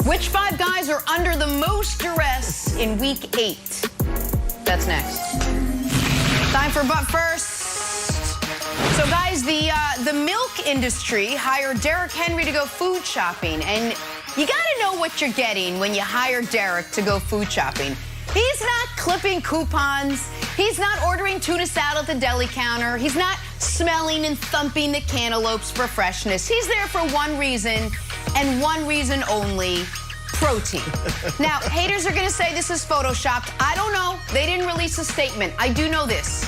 Which 5 guys are under the most duress in Week 8? That's next. Time for But First. So, guys, the milk industry hired Derrick Henry to go food shopping, and you got to know what you're getting when you hire Derrick to go food shopping. He's not clipping coupons. He's not ordering tuna salad at the deli counter. He's not smelling and thumping the cantaloupes for freshness. He's there for one reason, and one reason only: protein. Now, haters are going to say this is photoshopped. I don't know. They didn't release a statement. I do know this.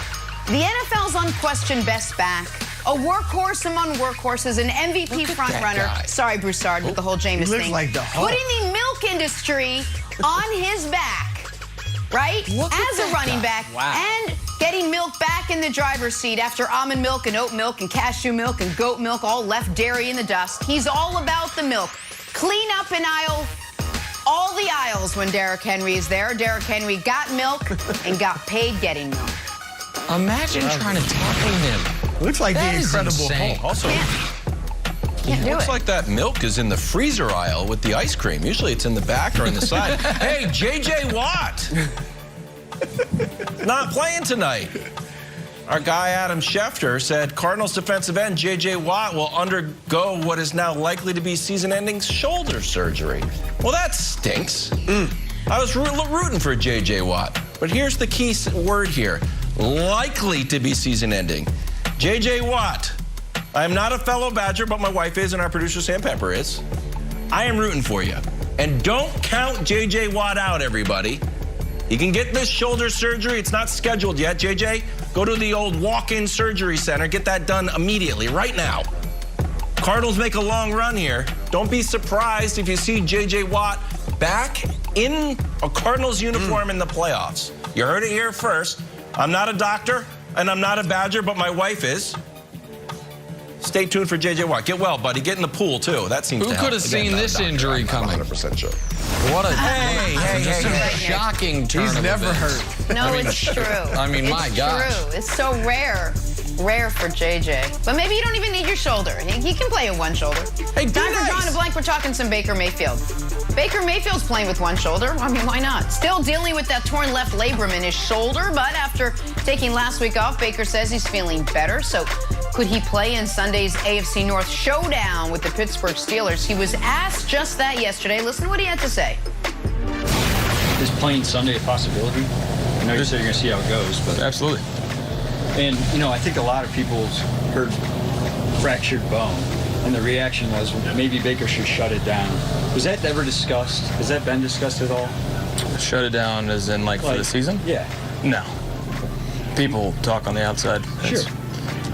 The NFL's unquestioned best back, a workhorse among workhorses, an MVP frontrunner. Sorry, Broussard, with the whole Jameis thing. Looks like the Hulk. Putting the milk industry on his back, right? As a running back, and getting milk back in the driver's seat after almond milk and oat milk and cashew milk and goat milk all left dairy in the dust. He's all about the milk. Clean up an aisle, all the aisles when Derrick Henry is there. Derrick Henry got milk and got paid getting milk. Imagine trying to tackle him. Looks like That the is Incredible insane. Hulk. Also, Can't do looks it. like that milk is in the freezer aisle with the ice cream. Usually it's in the back or in the side. Hey, J.J. Watt. Not playing tonight. Our guy Adam Schefter said Cardinals defensive end J.J. Watt will undergo what is now likely to be season-ending shoulder surgery. Well, that stinks. I was rooting for J.J. Watt. But here's the key word here: likely to be season-ending. J.J. Watt. I am not a fellow Badger, but my wife is, and our producer Sam Pepper is. I am rooting for you. And don't count J.J. Watt out, everybody. He can get this shoulder surgery. It's not scheduled yet. JJ, go to the old walk-in surgery center. Get that done immediately, right now. Cardinals make a long run here. Don't be surprised if you see J.J. Watt back in a Cardinals uniform in the playoffs. You heard it here first. I'm not a doctor, and I'm not a Badger, but my wife is. Stay tuned for J.J. Watt. Get well, buddy. Get in the pool, too. That seems to Who help. could have Again, seen not a this doctor. injury I'm coming? 100% sure. What a Hey. shocking turn He's of never events. hurt. No, it's true. I mean, it's my gosh. True. It's so rare for JJ. But maybe you don't even need your shoulder. He can play with one shoulder. Hey, be Time for nice. Drawing a Blank. We're talking some Baker Mayfield. Baker Mayfield's playing with one shoulder. I mean, why not? Still dealing with that torn left labrum in his shoulder, but after taking last week off, Baker says he's feeling better. So could he play in Sunday's AFC North showdown with the Pittsburgh Steelers? He was asked just that yesterday. Listen to what he had to say. Is playing Sunday a possibility? I know you said you're going to see how it goes, but Absolutely. and you know, I think a lot of people heard fractured bone, and the reaction was maybe Baker should shut it down. Was that ever discussed? Has that been discussed at all? Shut it down as in like for the season? Yeah. No. People talk on the outside. Sure.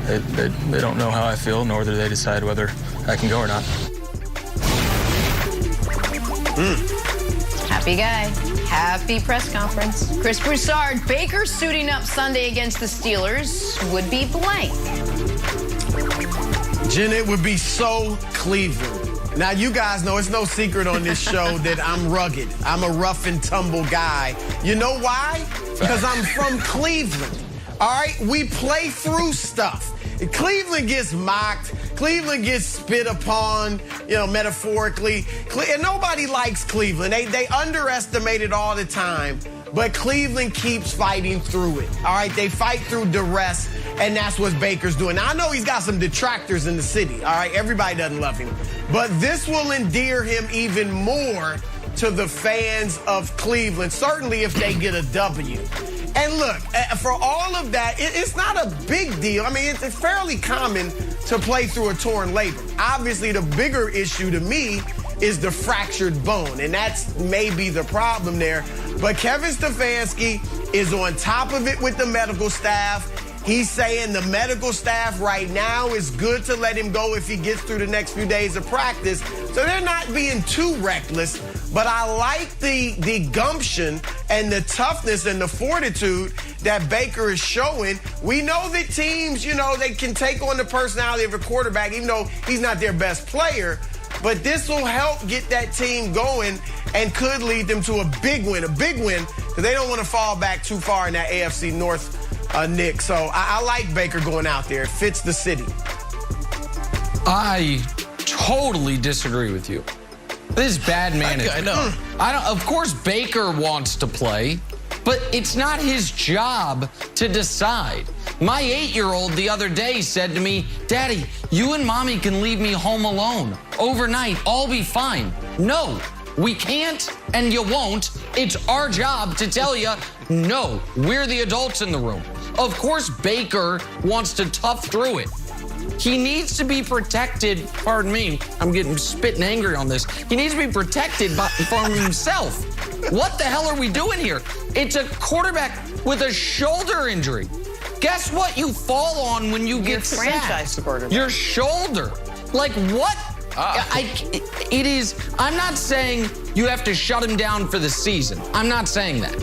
They don't know how I feel, nor do they decide whether I can go or not. Happy guy. Happy press conference. Chris Broussard, Baker suiting up Sunday against the Steelers would be blank. Jen, it would be so Cleveland. Now, you guys know it's no secret on this show that I'm rugged. I'm a rough and tumble guy. You know why? Because I'm from Cleveland. All right? We play through stuff. Cleveland gets mocked. Cleveland gets spit upon, you know, metaphorically. And nobody likes Cleveland. They underestimate it all the time. But Cleveland keeps fighting through it. All right? They fight through duress, and that's what Baker's doing. Now, I know he's got some detractors in the city. All right? Everybody doesn't love him. But this will endear him even more to the fans of Cleveland, certainly if they get a W. And look, for all of that, it's not a big deal. I mean, it's fairly common to play through a torn labrum. Obviously, the bigger issue to me is the fractured bone, and that's maybe the problem there. But Kevin Stefanski is on top of it with the medical staff. He's saying the medical staff right now is good to let him go if he gets through the next few days of practice. So they're not being too reckless. But I like the gumption and the toughness and the fortitude that Baker is showing. We know that teams, you know, they can take on the personality of a quarterback, even though he's not their best player. But this will help get that team going and could lead them to a big win, because they don't want to fall back too far in that AFC North, Nick. So I like Baker going out there. It fits the city. I totally disagree with you. This is bad management. I know. Of course, Baker wants to play, but it's not his job to decide. My 8-year-old the other day said to me, "Daddy, you and Mommy can leave me home alone overnight. I'll be fine." No, we can't, and you won't. It's our job to tell you, no, we're the adults in the room. Of course, Baker wants to tough through it. He needs to be protected, pardon me, I'm getting spitting angry on this. He needs to be protected from himself. What the hell are we doing here? It's a quarterback with a shoulder injury. Guess what you fall on when you get sacked? Franchise quarterback. Your shoulder. Like what? I'm not saying you have to shut him down for the season. I'm not saying that.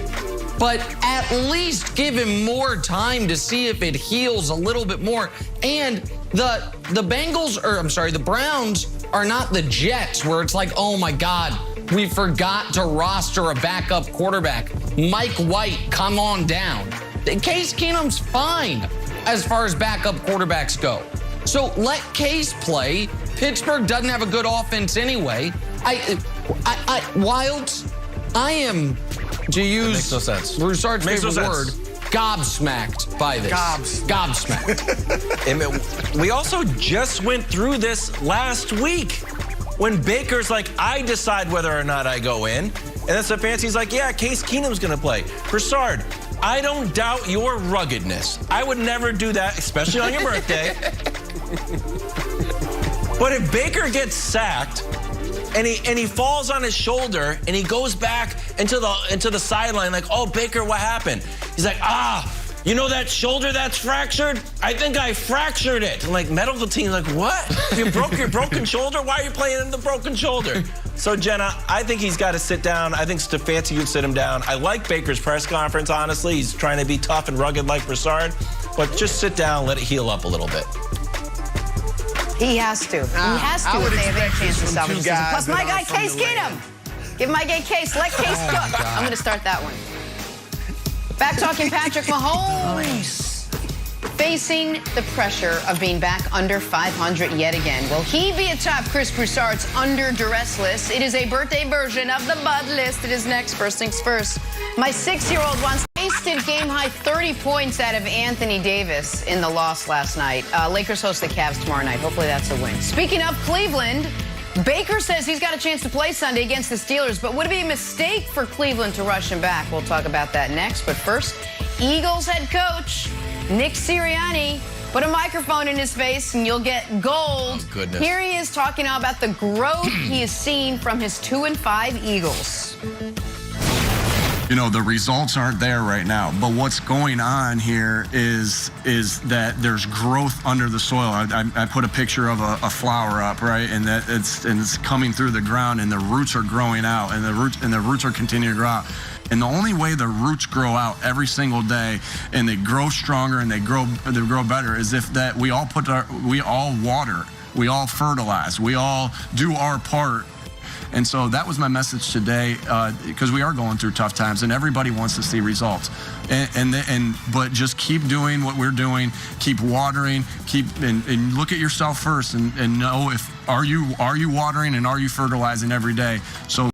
But at least give him more time to see if it heals a little bit more. And the Browns are not the Jets where it's like, oh my God, we forgot to roster a backup quarterback. Mike White, come on down. Case Keenum's fine as far as backup quarterbacks go. So let Case play. Pittsburgh doesn't have a good offense anyway. Wilds, I am, to use makes no sense. Broussard's Makes no favorite word, sense. gobsmacked by this. Gobsmacked. We also just went through this last week when Baker's like, I decide whether or not I go in. And then Stefanski's like, yeah, Case Keenum's going to play. Broussard, I don't doubt your ruggedness. I would never do that, especially on your birthday. But if Baker gets sacked and he falls on his shoulder and he goes back into the sideline like, oh, Baker, what happened? He's like, you know that shoulder that's fractured? I think I fractured it. And like medical team's like, what? You broke your broken shoulder? Why are you playing in the broken shoulder? So Jenna, I think he's got to sit down. I think Stefanski would sit him down. I like Baker's press conference, honestly. He's trying to be tough and rugged like Broussard, but just sit down, let it heal up a little bit. He has to. He has to if they have any chance to salvage the season. Plus, my guy, Case Keenum. Give my guy Case. Let Case cook. I'm going to start that one. Back talking Patrick Mahomes. Facing the pressure of being back under 500 yet again. Will he be atop Chris Broussard's under duress list? It is a birthday version of the Bud list. It is next. First things first. My 6-year-old wants wasted game-high 30 points out of Anthony Davis in the loss last night. Lakers host the Cavs tomorrow night. Hopefully that's a win. Speaking of Cleveland, Baker says he's got a chance to play Sunday against the Steelers, but would it be a mistake for Cleveland to rush him back? We'll talk about that next. But first, Eagles head coach Nick Sirianni. Put a microphone in his face and you'll get gold. Oh, goodness. Here he is talking now about the growth he has seen from his 2-5 Eagles. You know, the results aren't there right now, but what's going on here is that there's growth under the soil. I put a picture of a flower up, right, and that it's coming through the ground, and the roots are growing out, and the roots are continuing to grow out. And the only way the roots grow out every single day, and they grow stronger and they grow better, is if that we all water, we all fertilize, we all do our part. And so that was my message today, because we are going through tough times, and everybody wants to see results. But just keep doing what we're doing, keep watering, and look at yourself first, and know if are you watering and are you fertilizing every day. So